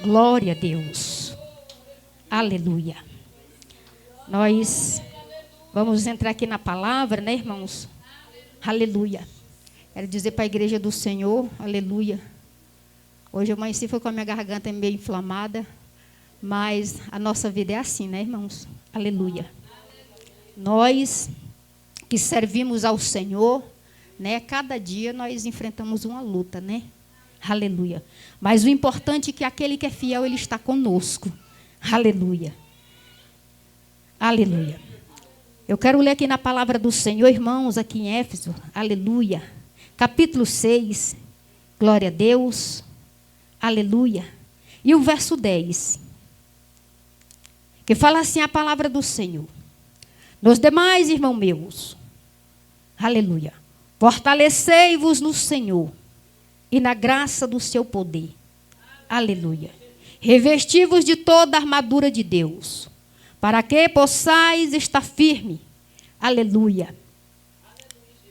Glória a Deus. Aleluia. Nós vamos entrar aqui na palavra, né, irmãos? Aleluia. Quero dizer para a igreja do Senhor, aleluia. Hoje eu amanheci foi com a minha garganta meio inflamada, mas a nossa vida é assim, né, irmãos? Aleluia. Nós que servimos ao Senhor, né, cada dia nós enfrentamos uma luta, né? Aleluia. Mas o importante é que aquele que é fiel, ele está conosco. Aleluia. Aleluia. Eu quero ler aqui na palavra do Senhor, irmãos, aqui em Éfeso. Aleluia. Capítulo 6. Glória a Deus. Aleluia. E o verso 10. Que fala assim a palavra do Senhor. Nos demais, irmãos meus. Aleluia. Fortalecei-vos no Senhor e na graça do seu poder. Aleluia. Revesti-vos de toda a armadura de Deus, para que possais estar firme. Aleluia.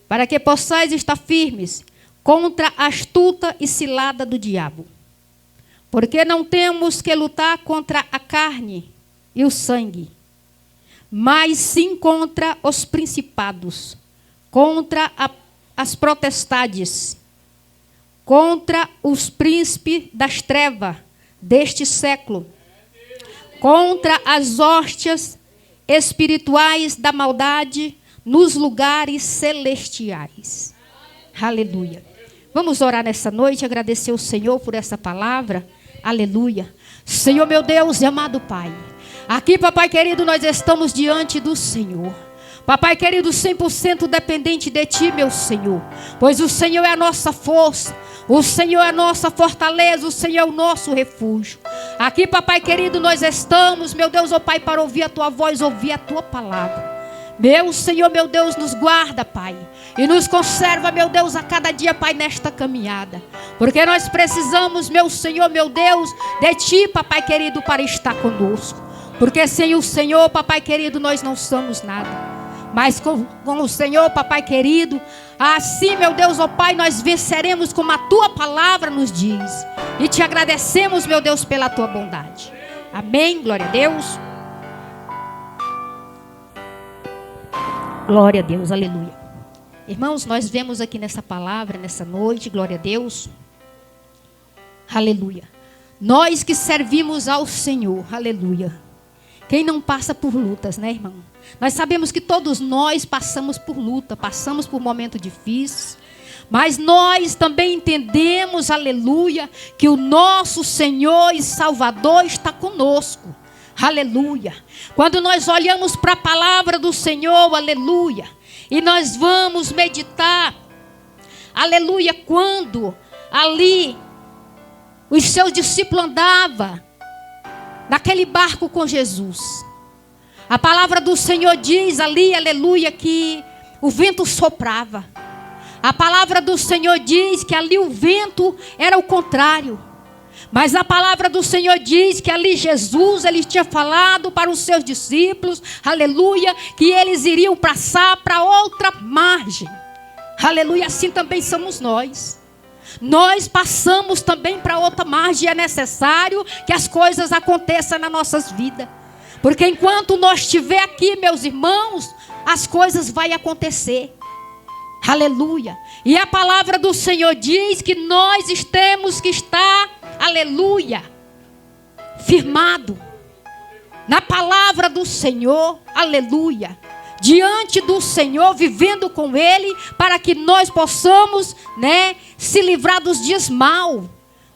Para que possais estar firmes contra a astuta e cilada do diabo. Porque não temos que lutar contra a carne e o sangue, mas sim contra os principados, contra as potestades, contra os príncipes das trevas deste século, contra as hóstias espirituais da maldade nos lugares celestiais. Aleluia. Vamos orar nessa noite, agradecer ao Senhor por essa palavra. Aleluia. Senhor meu Deus e amado Pai, aqui, papai querido, nós estamos diante do Senhor. Papai querido, 100% dependente de Ti, meu Senhor. Pois o Senhor é a nossa força, o Senhor é a nossa fortaleza, o Senhor é o nosso refúgio. Aqui, papai querido, nós estamos, meu Deus, ó Pai, para ouvir a Tua voz, ouvir a Tua palavra. Meu Senhor, meu Deus, nos guarda, Pai, e nos conserva, meu Deus, a cada dia, Pai, nesta caminhada. Porque nós precisamos, meu Senhor, meu Deus, de Ti, papai querido, para estar conosco. Porque sem o Senhor, papai querido, nós não somos nada. Mas com o Senhor, papai querido, assim, meu Deus, ó Pai, nós venceremos como a Tua palavra nos diz. E Te agradecemos, meu Deus, pela Tua bondade. Amém, glória a Deus. Glória a Deus, aleluia. Irmãos, nós vemos aqui nessa palavra, nessa noite, glória a Deus. Aleluia. Nós que servimos ao Senhor, aleluia. Quem não passa por lutas, né, irmão? Nós sabemos que todos nós passamos por luta, passamos por momentos difíceis. Mas nós também entendemos, aleluia, que o nosso Senhor e Salvador está conosco. Aleluia. Quando nós olhamos para a palavra do Senhor, aleluia, e nós vamos meditar, aleluia, quando ali os seus discípulos andavam naquele barco com Jesus. A palavra do Senhor diz ali, aleluia, que o vento soprava. A palavra do Senhor diz que ali o vento era o contrário. Mas a palavra do Senhor diz que ali Jesus, ele tinha falado para os seus discípulos, aleluia, que eles iriam passar para outra margem. Aleluia, assim também somos nós. Nós passamos também para outra margem, é necessário que as coisas aconteçam nas nossas vidas. Porque enquanto nós estiver aqui, meus irmãos, as coisas vão acontecer. Aleluia. E a palavra do Senhor diz que nós temos que estar, aleluia, firmado na palavra do Senhor, aleluia, diante do Senhor, vivendo com Ele, para que nós possamos, né, se livrar dos dias maus.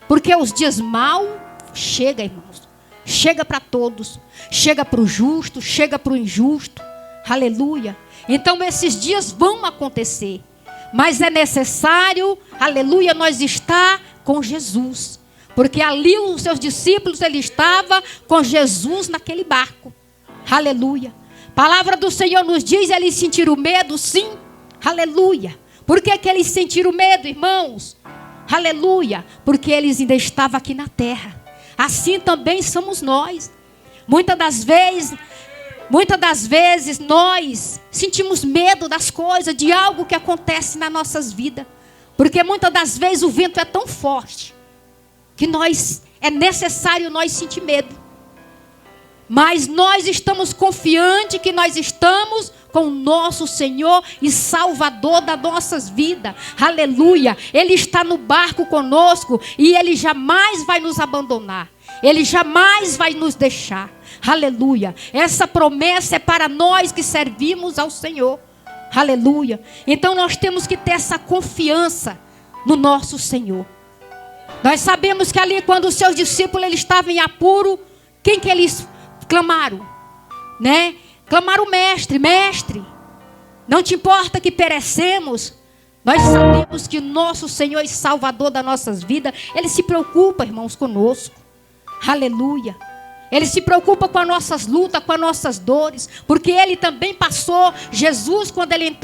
Porque os dias maus chegam, irmãos, chega para todos, chega para o justo, chega para o injusto, aleluia. Então esses dias vão acontecer, mas é necessário, aleluia, nós estar com Jesus. Porque ali os seus discípulos, ele estava com Jesus naquele barco. Aleluia. A palavra do Senhor nos diz, eles sentiram medo, sim. Aleluia. Por que eles sentiram medo, irmãos? Aleluia. Porque eles ainda estavam aqui na terra. Assim também somos nós. Muitas das vezes nós sentimos medo das coisas, de algo que acontece nas nossas vidas. Porque muitas das vezes o vento é tão forte que nós é necessário nós sentir medo. Mas nós estamos confiantes que nós estamos com o nosso Senhor e Salvador das nossas vidas. Aleluia. Ele está no barco conosco e Ele jamais vai nos abandonar. Ele jamais vai nos deixar. Aleluia. Essa promessa é para nós que servimos ao Senhor. Aleluia. Então nós temos que ter essa confiança no nosso Senhor. Nós sabemos que ali quando os seus discípulos eles estavam em apuro, quem que eles clamaram? Né? Clamaram: mestre, mestre, não te importa que perecemos? Nós sabemos que o nosso Senhor e Salvador das nossas vidas, Ele se preocupa, irmãos, conosco. Aleluia. Ele se preocupa com as nossas lutas, com as nossas dores, porque Ele também passou. Jesus, quando Ele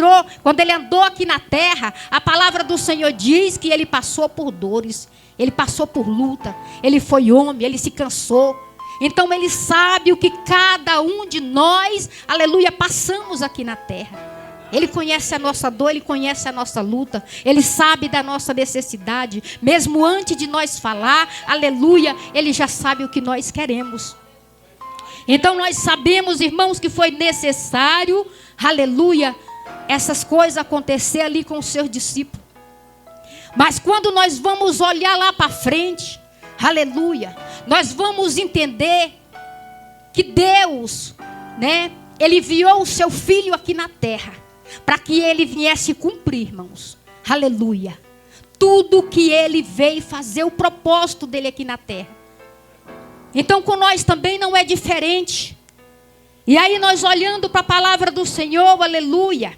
andou aqui na terra, a palavra do Senhor diz que Ele passou por dores, Ele passou por luta, Ele foi homem, Ele se cansou. Então Ele sabe o que cada um de nós, aleluia, passamos aqui na terra. Ele conhece a nossa dor, Ele conhece a nossa luta, Ele sabe da nossa necessidade. Mesmo antes de nós falar, aleluia, Ele já sabe o que nós queremos. Então nós sabemos, irmãos, que foi necessário, aleluia, essas coisas acontecer ali com os seus discípulos. Mas quando nós vamos olhar lá para frente, aleluia, nós vamos entender que Deus, né, Ele enviou o seu Filho aqui na terra, para que Ele viesse cumprir, irmãos, aleluia, tudo que Ele veio fazer, o propósito dEle aqui na terra. Então com nós também não é diferente. E aí nós olhando para a palavra do Senhor, aleluia,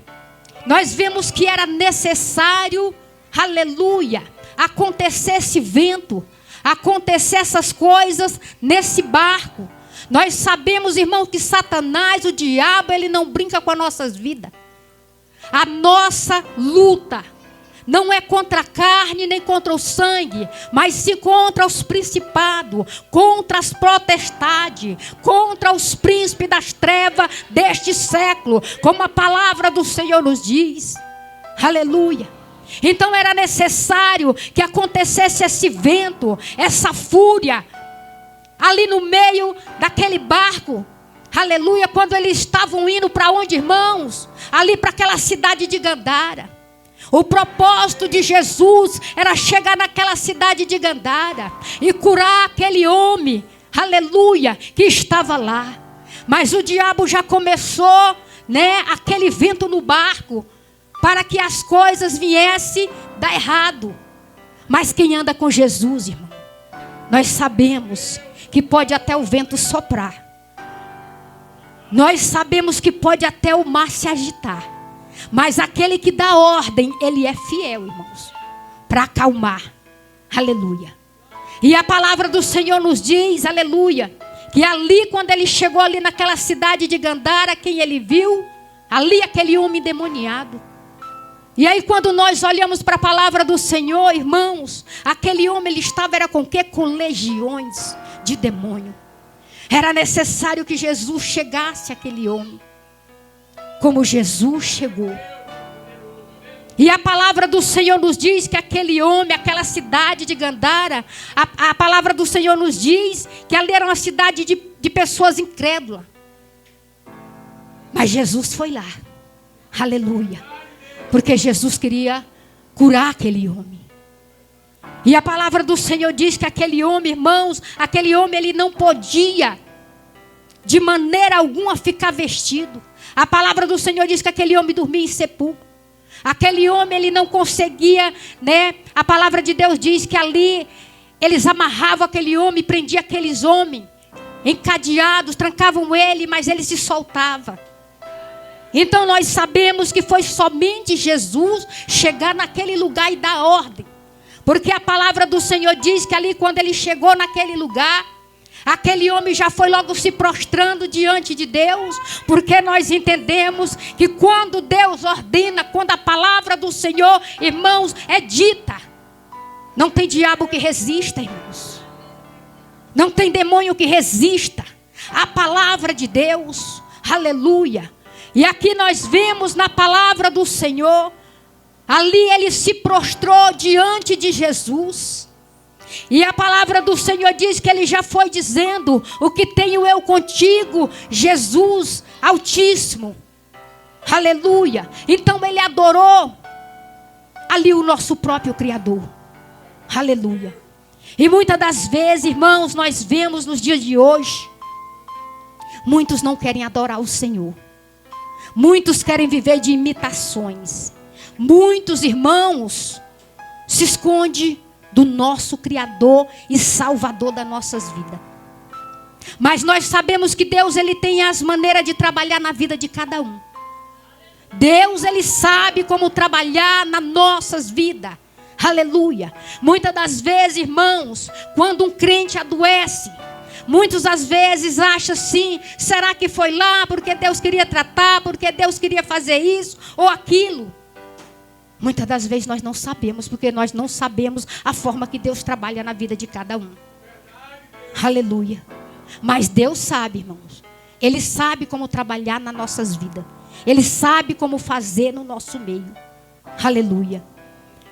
nós vemos que era necessário, aleluia, acontecer esse vento, acontecer essas coisas nesse barco. Nós sabemos, irmão, que Satanás, o diabo, ele não brinca com as nossas vidas. A nossa luta não é contra a carne nem contra o sangue, mas sim contra os principados, contra as potestades, contra os príncipes das trevas deste século, como a palavra do Senhor nos diz. Aleluia. Então era necessário que acontecesse esse vento, essa fúria, ali no meio daquele barco. Aleluia, quando eles estavam indo para onde, irmãos? Ali para aquela cidade de Gandara. O propósito de Jesus era chegar naquela cidade de Gandara e curar aquele homem, aleluia, que estava lá. Mas o diabo já começou, né, aquele vento no barco, para que as coisas viessem dar errado. Mas quem anda com Jesus, irmão, nós sabemos que pode até o vento soprar. Nós sabemos que pode até o mar se agitar. Mas aquele que dá ordem, ele é fiel, irmãos, para acalmar. Aleluia. E a palavra do Senhor nos diz, aleluia, que ali quando ele chegou ali naquela cidade de Gandara, quem ele viu? Ali aquele homem endemoniado. E aí quando nós olhamos para a palavra do Senhor, irmãos, aquele homem ele estava era com o quê? Com legiões de demônio. Era necessário que Jesus chegasse àquele homem, como Jesus chegou. E a palavra do Senhor nos diz que aquele homem, aquela cidade de Gandara, a palavra do Senhor nos diz que ali era uma cidade de pessoas incrédulas. Mas Jesus foi lá, aleluia, porque Jesus queria curar aquele homem. E a palavra do Senhor diz que aquele homem, irmãos, aquele homem ele não podia de maneira alguma ficar vestido. A palavra do Senhor diz que aquele homem dormia em sepulcro. Aquele homem ele não conseguia, né? A palavra de Deus diz que ali eles amarravam aquele homem, prendiam aqueles homens encadeados, trancavam ele, mas ele se soltava. Então nós sabemos que foi somente Jesus chegar naquele lugar e dar ordem. Porque a palavra do Senhor diz que ali quando ele chegou naquele lugar, aquele homem já foi logo se prostrando diante de Deus. Porque nós entendemos que quando Deus ordena, quando a palavra do Senhor, irmãos, é dita, não tem diabo que resista, irmãos. Não tem demônio que resista à palavra de Deus. Aleluia. E aqui nós vemos na palavra do Senhor, ali ele se prostrou diante de Jesus. E a palavra do Senhor diz que Ele já foi dizendo: o que tenho eu contigo, Jesus Altíssimo. Aleluia. Então Ele adorou ali o nosso próprio Criador. Aleluia. E muitas das vezes, irmãos, nós vemos nos dias de hoje, muitos não querem adorar o Senhor. Muitos querem viver de imitações. Muitos irmãos se escondem do nosso Criador e Salvador das nossas vidas. Mas nós sabemos que Deus, Ele tem as maneiras de trabalhar na vida de cada um. Deus, Ele sabe como trabalhar nas nossas vidas. Aleluia. Muitas das vezes, irmãos, quando um crente adoece, muitas das vezes acha assim: será que foi lá porque Deus queria tratar, porque Deus queria fazer isso ou aquilo? Muitas das vezes nós não sabemos, porque nós não sabemos a forma que Deus trabalha na vida de cada um. Aleluia. Mas Deus sabe, irmãos. Ele sabe como trabalhar nas nossas vidas. Ele sabe como fazer no nosso meio. Aleluia.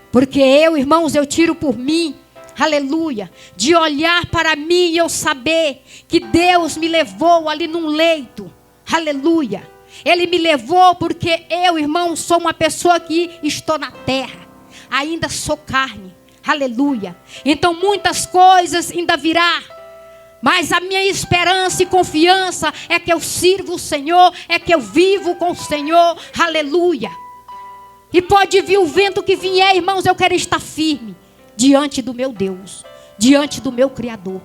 Porque eu, irmãos, eu tiro por mim, aleluia, de olhar para mim e eu saber que Deus me levou ali num leito. Aleluia. Ele me levou porque eu, irmão, sou uma pessoa que estou na terra. Ainda sou carne. Aleluia. Então muitas coisas ainda virá. Mas a minha esperança e confiança é que eu sirvo o Senhor. É que eu vivo com o Senhor. Aleluia. E pode vir o vento que vier, irmãos, eu quero estar firme diante do meu Deus. Diante do meu Criador.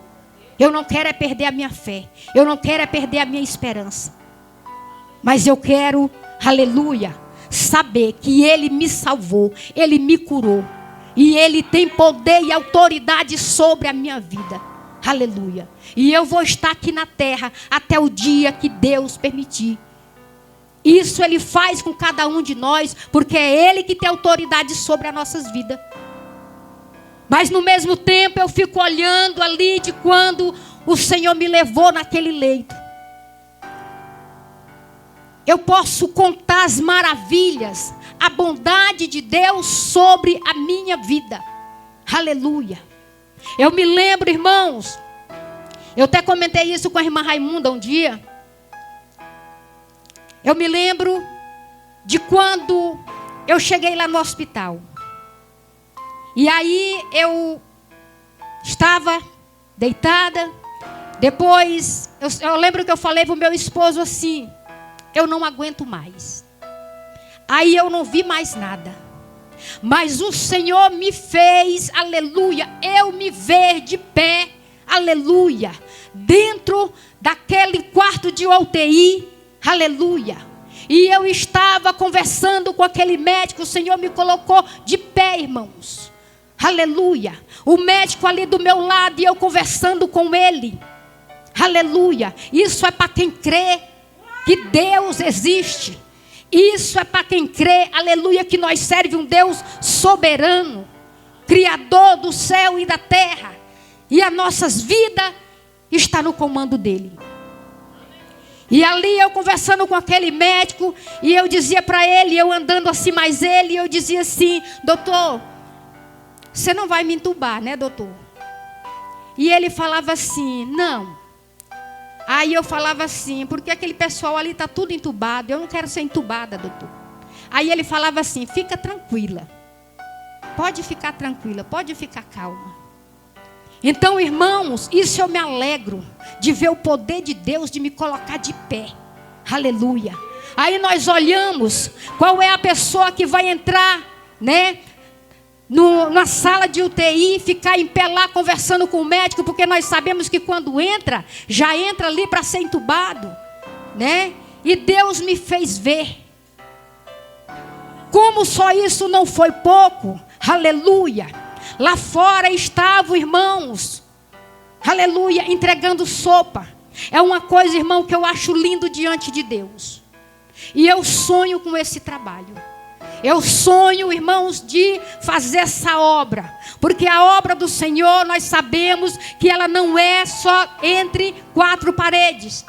Eu não quero é perder a minha fé. Eu não quero é perder a minha esperança. Mas eu quero, aleluia, saber que Ele me salvou, Ele me curou. E Ele tem poder e autoridade sobre a minha vida. Aleluia. E eu vou estar aqui na terra até o dia que Deus permitir. Isso Ele faz com cada um de nós, porque é Ele que tem autoridade sobre as nossas vidas. Mas no mesmo tempo eu fico olhando ali de quando o Senhor me levou naquele leito. Eu posso contar as maravilhas, a bondade de Deus sobre a minha vida. Aleluia. Eu me lembro, irmãos, eu até comentei isso com a irmã Raimunda um dia. Eu me lembro de quando eu cheguei lá no hospital. E aí eu estava deitada. Depois, eu lembro que eu falei para o meu esposo assim: eu não aguento mais. Aí eu não vi mais nada. Mas o Senhor me fez, aleluia, eu me ver de pé, aleluia, dentro daquele quarto de UTI, aleluia. E eu estava conversando com aquele médico, o Senhor me colocou de pé, irmãos. Aleluia. O médico ali do meu lado e eu conversando com ele. Aleluia. Isso é para quem crê que Deus existe. Isso é para quem crê, aleluia, que nós servemos um Deus soberano, Criador do céu e da terra. E as nossas vidas estão no comando dele. E ali eu conversando com aquele médico, e eu dizia para ele, eu andando assim mais ele, eu dizia assim: doutor, você não vai me entubar, né, doutor? E ele falava assim: não. Aí eu falava assim: porque aquele pessoal ali está tudo entubado, eu não quero ser entubada, doutor. Aí ele falava assim: fica tranquila, pode ficar tranquila, pode ficar calma. Então, irmãos, isso eu me alegro de ver o poder de Deus de me colocar de pé. Aleluia. Aí nós olhamos qual é a pessoa que vai entrar, né, na sala de UTI, ficar em pé lá conversando com o médico, porque nós sabemos que quando entra, já entra ali para ser entubado, né? E Deus me fez ver. Como só isso não foi pouco, aleluia. Lá fora estavam, irmãos, aleluia, entregando sopa. É uma coisa, irmão, que eu acho lindo diante de Deus. E eu sonho com esse trabalho. Eu sonho, irmãos, de fazer essa obra. Porque a obra do Senhor, nós sabemos que ela não é só entre quatro paredes.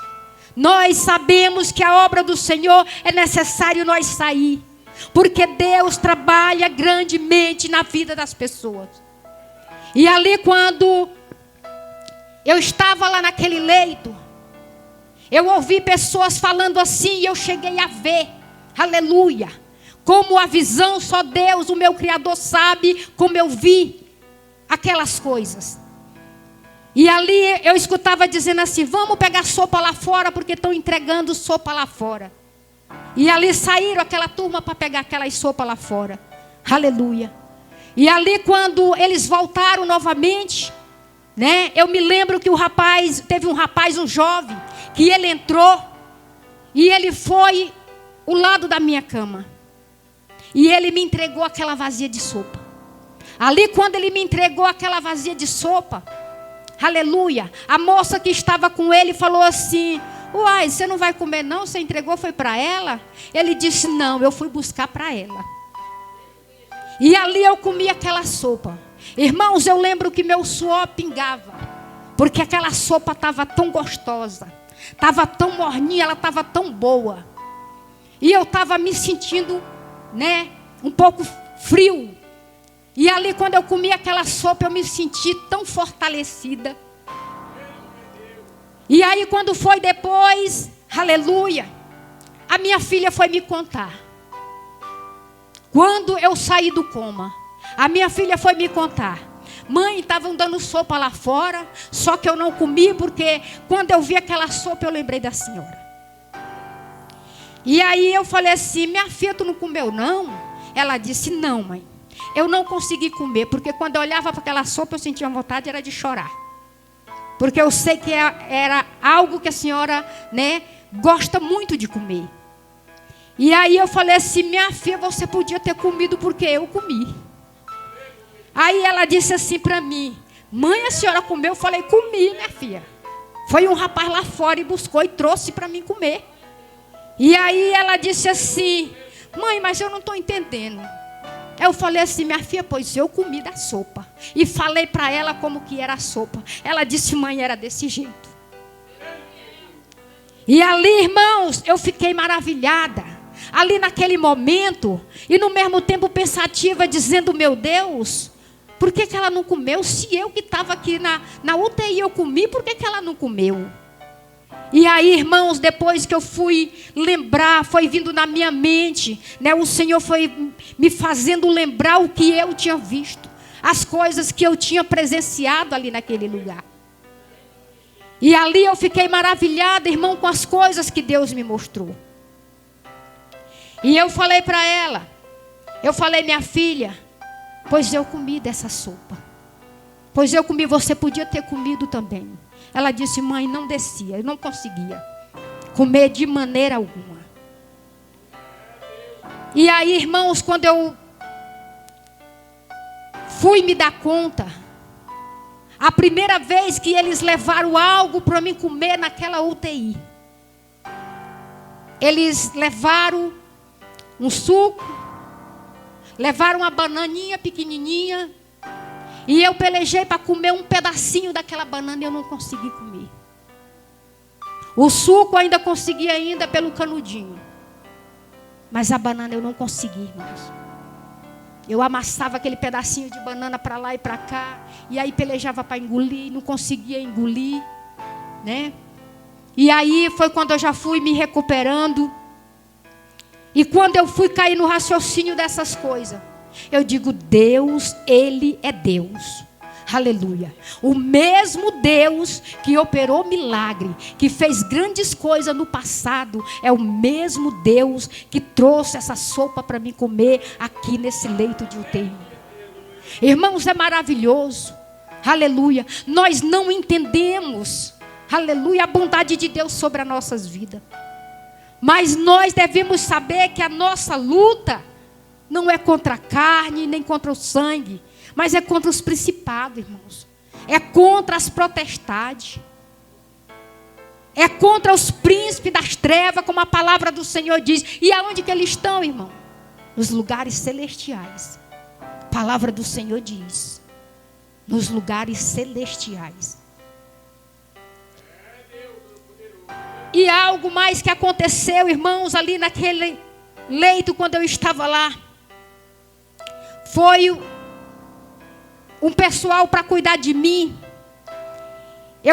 Nós sabemos que a obra do Senhor é necessário nós sair. Porque Deus trabalha grandemente na vida das pessoas. E ali quando eu estava lá naquele leito, eu ouvi pessoas falando assim, e eu cheguei a ver, aleluia, como a visão só Deus, o meu Criador, sabe como eu vi aquelas coisas. E ali eu escutava dizendo assim, vamos pegar sopa lá fora, porque estão entregando sopa lá fora. E ali saíram aquela turma para pegar aquelas sopa lá fora, aleluia. E ali quando eles voltaram novamente, né, eu me lembro que teve um rapaz, um jovem, que ele entrou, e ele foi ao lado da minha cama. E ele me entregou aquela vazia de sopa. Ali quando ele me entregou aquela vazia de sopa, aleluia, a moça que estava com ele falou assim, uai, você não vai comer não? Você entregou, foi para ela? Ele disse, não, eu fui buscar para ela. E ali eu comi aquela sopa. Irmãos, eu lembro que meu suor pingava, porque aquela sopa estava tão gostosa, estava tão morninha, ela estava tão boa. E eu estava me sentindo, né, um pouco frio. E ali quando eu comi aquela sopa, eu me senti tão fortalecida. E aí quando foi depois, aleluia, a minha filha foi me contar. Quando eu saí do coma, a minha filha foi me contar. Mãe, estavam dando sopa lá fora, só que eu não comi, porque quando eu vi aquela sopa, eu lembrei da senhora. E aí eu falei assim, minha filha, tu não comeu não? Ela disse, não, mãe. Eu não consegui comer, porque quando eu olhava para aquela sopa, eu sentia vontade era de chorar. Porque eu sei que era algo que a senhora, né, gosta muito de comer. E aí eu falei assim, minha filha, você podia ter comido porque eu comi. Aí ela disse assim para mim, mãe, a senhora comeu? Eu falei, comi, minha filha. Foi um rapaz lá fora e buscou e trouxe para mim comer. E aí ela disse assim, mãe, mas eu não estou entendendo. Eu falei assim, minha filha, pois eu comi da sopa. E falei para ela como que era a sopa. Ela disse, mãe, era desse jeito. E ali, irmãos, eu fiquei maravilhada. Ali naquele momento, e no mesmo tempo pensativa, dizendo, meu Deus, por que ela não comeu? Se eu que estava aqui na UTI eu comi, por que ela não comeu? E aí, irmãos, depois que eu fui lembrar, foi vindo na minha mente, né, o Senhor foi me fazendo lembrar o que eu tinha visto, as coisas que eu tinha presenciado ali naquele lugar. E ali eu fiquei maravilhada, irmão, com as coisas que Deus me mostrou. E eu falei para ela, eu falei, minha filha, pois eu comi dessa sopa. Pois eu comi, você podia ter comido também. Ela disse, mãe, não descia, eu não conseguia comer de maneira alguma. E aí, irmãos, quando eu fui me dar conta, a primeira vez que eles levaram algo para mim comer naquela UTI, eles levaram um suco, levaram uma bananinha pequenininha, e eu pelejei para comer um pedacinho daquela banana e eu não consegui comer. O suco eu ainda consegui ainda pelo canudinho. Mas a banana eu não consegui, irmãos. Eu amassava aquele pedacinho de banana para lá e para cá. E aí pelejava para engolir, não conseguia engolir, né? E aí foi quando eu já fui me recuperando. E quando eu fui cair no raciocínio dessas coisas, eu digo, Deus, Ele é Deus. Aleluia. O mesmo Deus que operou milagre, que fez grandes coisas no passado, é o mesmo Deus que trouxe essa sopa para mim comer aqui nesse leito de UTI. Irmãos, é maravilhoso. Aleluia. Nós não entendemos, aleluia, a bondade de Deus sobre as nossas vidas. Mas nós devemos saber que a nossa luta não é contra a carne, nem contra o sangue, mas é contra os principados, irmãos. É contra as potestades. É contra os príncipes das trevas, como a palavra do Senhor diz. E aonde que eles estão, irmão? Nos lugares celestiais. A palavra do Senhor diz. Nos lugares celestiais. E algo mais que aconteceu, irmãos, ali naquele leito, quando eu estava lá, foi um pessoal para cuidar de mim.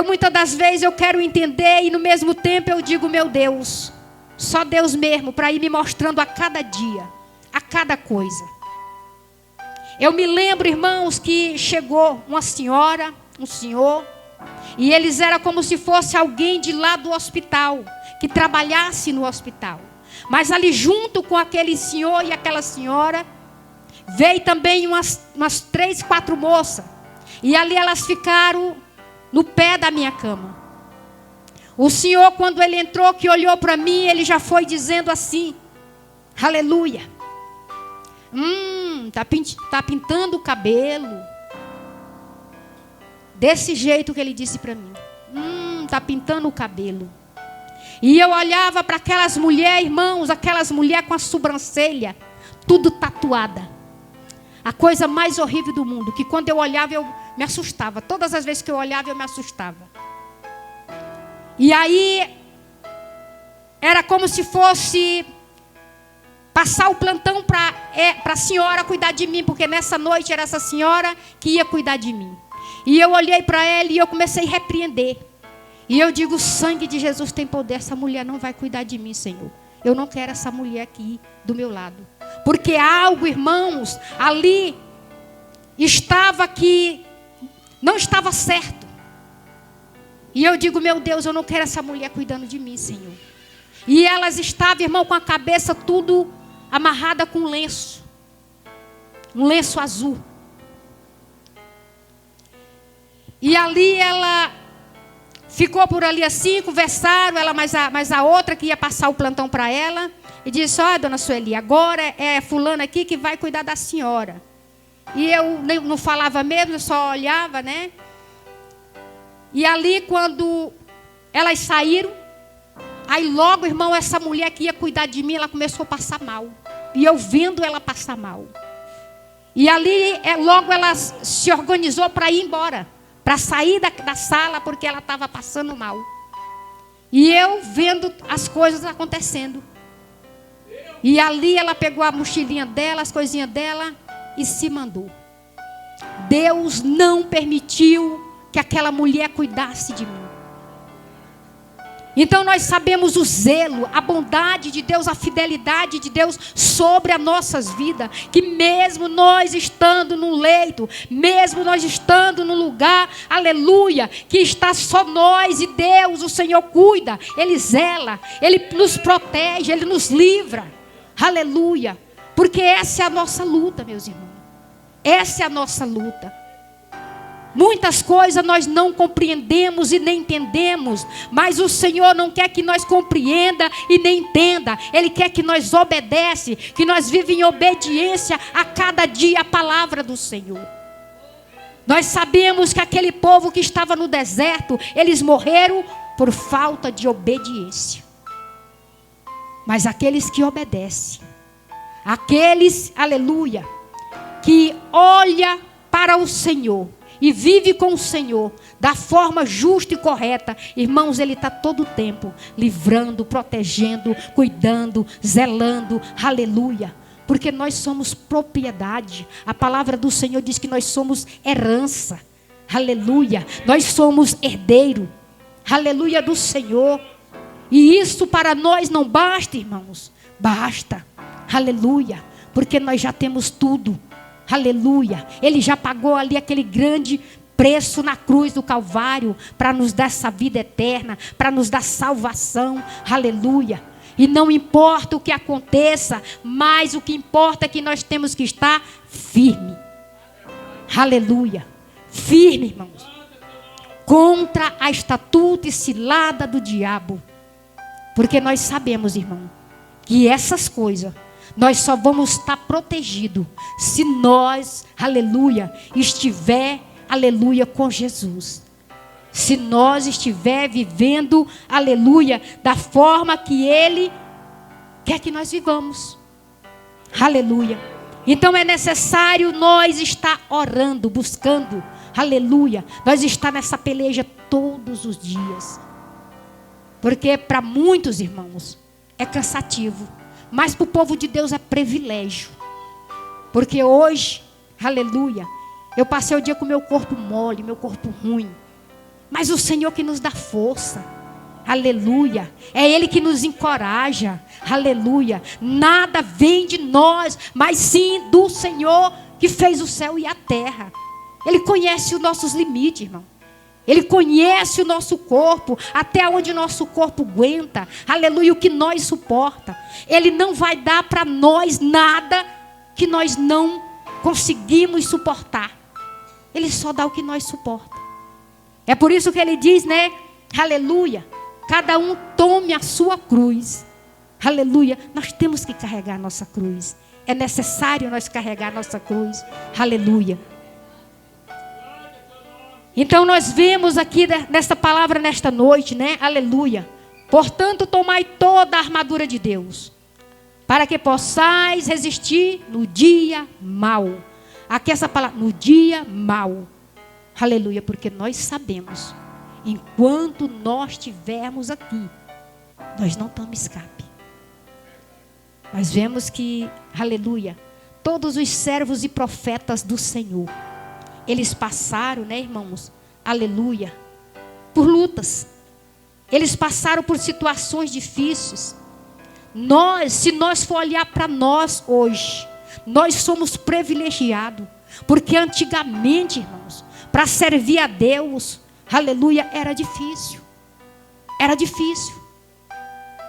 Muitas das vezes eu quero entender e no mesmo tempo eu digo, meu Deus, só Deus mesmo para ir me mostrando a cada dia, a cada coisa. Eu me lembro, irmãos, que chegou uma senhora, um senhor, e eles eram como se fosse alguém de lá do hospital, que trabalhasse no hospital. Mas ali junto com aquele senhor e aquela senhora, veio também umas 3, 4 moças. E ali elas ficaram no pé da minha cama. O senhor, quando ele entrou, que olhou para mim, ele já foi dizendo assim, aleluia. Tá pintando o cabelo. Desse jeito que ele disse para mim. Tá pintando o cabelo. E eu olhava para aquelas mulheres, irmãos, aquelas mulheres com a sobrancelha, tudo tatuada. A coisa mais horrível do mundo, que quando eu olhava eu me assustava. Todas as vezes que eu olhava eu me assustava. E aí, era como se fosse passar o plantão para a senhora cuidar de mim, porque nessa noite era essa senhora que ia cuidar de mim. E eu olhei para ela e eu comecei a repreender. E eu digo, o sangue de Jesus tem poder, essa mulher não vai cuidar de mim, Senhor. Eu não quero essa mulher aqui do meu lado. Porque algo, irmãos, ali estava que não estava certo. E eu digo, meu Deus, eu não quero essa mulher cuidando de mim, Senhor. E elas estavam, irmão, com a cabeça tudo amarrada com um lenço azul. E ali ela ficou por ali assim, conversaram, ela mais a outra que ia passar o plantão para ela. E disse, ó, dona Sueli, agora é fulana aqui que vai cuidar da senhora. E eu não falava mesmo, eu só olhava, né? E ali quando elas saíram, aí logo, irmão, essa mulher que ia cuidar de mim, ela começou a passar mal. E eu vendo ela passar mal. E ali logo ela se organizou para ir embora. Para sair da sala, porque ela estava passando mal. E eu vendo as coisas acontecendo. E ali ela pegou a mochilinha dela, as coisinhas dela e se mandou. Deus não permitiu que aquela mulher cuidasse de mim. Então nós sabemos o zelo, a bondade de Deus, a fidelidade de Deus sobre as nossas vidas. Que mesmo nós estando no leito, mesmo nós estando no lugar, aleluia, que está só nós e Deus, o Senhor cuida, Ele zela, Ele nos protege, Ele nos livra. Aleluia. Porque essa é a nossa luta, meus irmãos. Essa é a nossa luta. Muitas coisas nós não compreendemos e nem entendemos, mas o Senhor não quer que nós compreenda e nem entenda. Ele quer que nós obedece, que nós vivemos em obediência a cada dia a palavra do Senhor. Nós sabemos que aquele povo que estava no deserto, eles morreram por falta de obediência. Mas aqueles que obedecem, aqueles, aleluia, que olha para o Senhor e vive com o Senhor da forma justa e correta, irmãos, Ele está todo o tempo livrando, protegendo, cuidando, zelando, aleluia. Porque nós somos propriedade. A palavra do Senhor diz que nós somos herança, aleluia. Nós somos herdeiro, aleluia, do Senhor. E isso para nós não basta, irmãos, basta, aleluia, porque nós já temos tudo. Aleluia. Ele já pagou ali aquele grande preço na cruz do Calvário para nos dar essa vida eterna, para nos dar salvação. Aleluia. E não importa o que aconteça, mas o que importa é que nós temos que estar firme. Aleluia. Firme, irmãos. Contra a estatuta e cilada do diabo. Porque nós sabemos, irmão, que essas coisas nós só vamos estar protegidos se nós, aleluia, estiver, aleluia, com Jesus. Se nós estiver vivendo, aleluia, da forma que Ele quer que nós vivamos. Aleluia. Então é necessário nós estar orando, buscando, aleluia. Nós estar nessa peleja todos os dias. Porque para muitos irmãos é cansativo. Mas para o povo de Deus é privilégio. Porque hoje, aleluia, Eu passei o dia com meu corpo mole, meu corpo ruim. Mas o Senhor que nos dá força. Aleluia. É Ele que nos encoraja. Aleluia. Nada vem de nós, mas sim do Senhor que fez o céu e a terra. Ele conhece os nossos limites, irmão. Ele conhece o nosso corpo, até onde o nosso corpo aguenta. Aleluia, o que nós suporta. Ele não vai dar para nós nada que nós não conseguimos suportar. Ele só dá o que nós suporta. É por isso que ele diz, né? Aleluia. Cada um tome a sua cruz. Aleluia. Nós temos que carregar a nossa cruz. É necessário nós carregar a nossa cruz. Aleluia. Então nós vemos aqui nesta palavra nesta noite, né? Aleluia. Portanto, tomai toda a armadura de Deus, para que possais resistir no dia mau. Aqui essa palavra, no dia mau. Aleluia, porque nós sabemos, enquanto nós estivermos aqui, nós não temos escape. Nós vemos que, aleluia, todos os servos e profetas do Senhor, eles passaram, né, irmãos? Aleluia. Por lutas. Eles passaram por situações difíceis. Se nós for olhar para nós hoje, nós somos privilegiados. Porque antigamente, irmãos, para servir a Deus, aleluia, era difícil. Era difícil.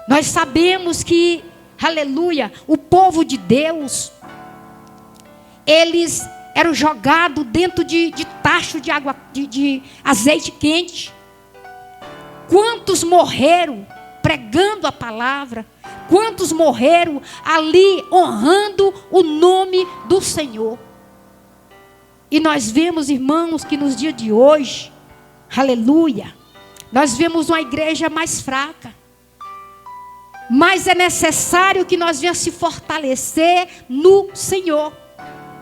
Nós sabemos que, aleluia, o povo de Deus, eles eram jogados dentro de tacho de água, de azeite quente. Quantos morreram pregando a palavra? Quantos morreram ali honrando o nome do Senhor? E nós vemos, irmãos, que nos dias de hoje, aleluia, nós vemos uma igreja mais fraca. Mas é necessário que nós venhamos se fortalecer no Senhor.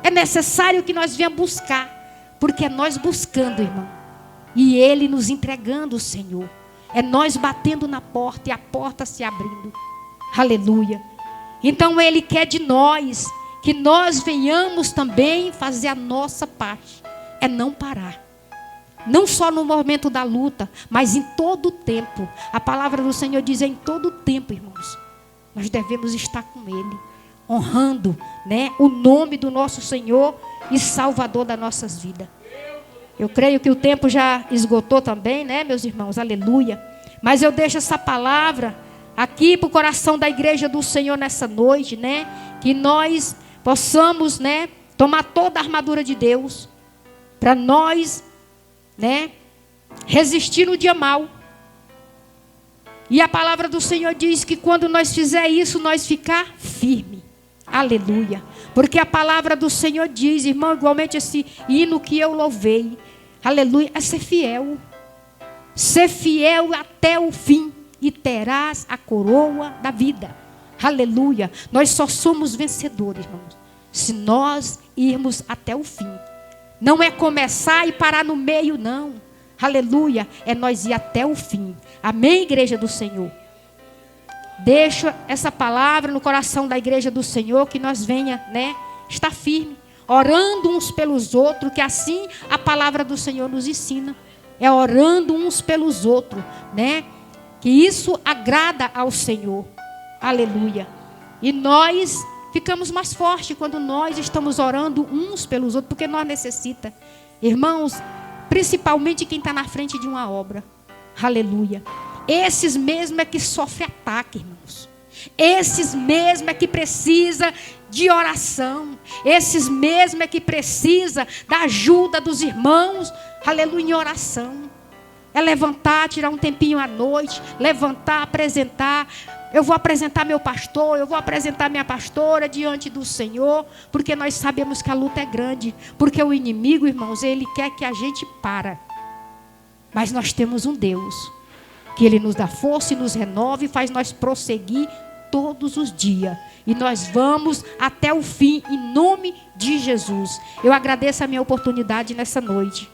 É necessário que nós venhamos buscar. Porque é nós buscando, irmão. E Ele nos entregando o Senhor. É nós batendo na porta e a porta se abrindo. Aleluia. Então Ele quer de nós que nós venhamos também fazer a nossa parte. É não parar. Não só no momento da luta, mas em todo o tempo. A palavra do Senhor diz em todo o tempo, irmãos. Nós devemos estar com Ele. Honrando, né, o nome do nosso Senhor e Salvador das nossas vidas. Eu creio que o tempo já esgotou também, né, meus irmãos? Aleluia. Mas eu deixo essa palavra aqui para o coração da igreja do Senhor nessa noite, né? Que nós possamos, né, tomar toda a armadura de Deus para nós, né, resistir no dia mau. E a palavra do Senhor diz que quando nós fizer isso, nós ficar firme. Aleluia. Porque a palavra do Senhor diz, irmão, igualmente esse hino que eu louvei, aleluia, é ser fiel. Ser fiel até o fim e terás a coroa da vida. Aleluia. Nós só somos vencedores, irmãos, se nós irmos até o fim. Não é começar e parar no meio, não. Aleluia. É nós ir até o fim. Amém, igreja do Senhor? Deixo essa palavra no coração da igreja do Senhor, que nós venha, né, estar firme, orando uns pelos outros, que assim a palavra do Senhor nos ensina. É orando uns pelos outros, né? Que isso agrada ao Senhor. Aleluia. E nós ficamos mais fortes quando nós estamos orando uns pelos outros, porque nós necessitamos. Irmãos, principalmente quem está na frente de uma obra. Aleluia. Esses mesmo é que sofrem ataque, irmãos. Esses mesmo é que precisa de oração. Esses mesmo é que precisa da ajuda dos irmãos. Aleluia, em oração. É levantar, tirar um tempinho à noite, levantar, apresentar. Eu vou apresentar meu pastor, eu vou apresentar minha pastora diante do Senhor, porque nós sabemos que a luta é grande. Porque o inimigo, irmãos, ele quer que a gente para. Mas nós temos um Deus que Ele nos dá força e nos renova e faz nós prosseguir todos os dias. E nós vamos até o fim, em nome de Jesus. Eu agradeço a minha oportunidade nessa noite.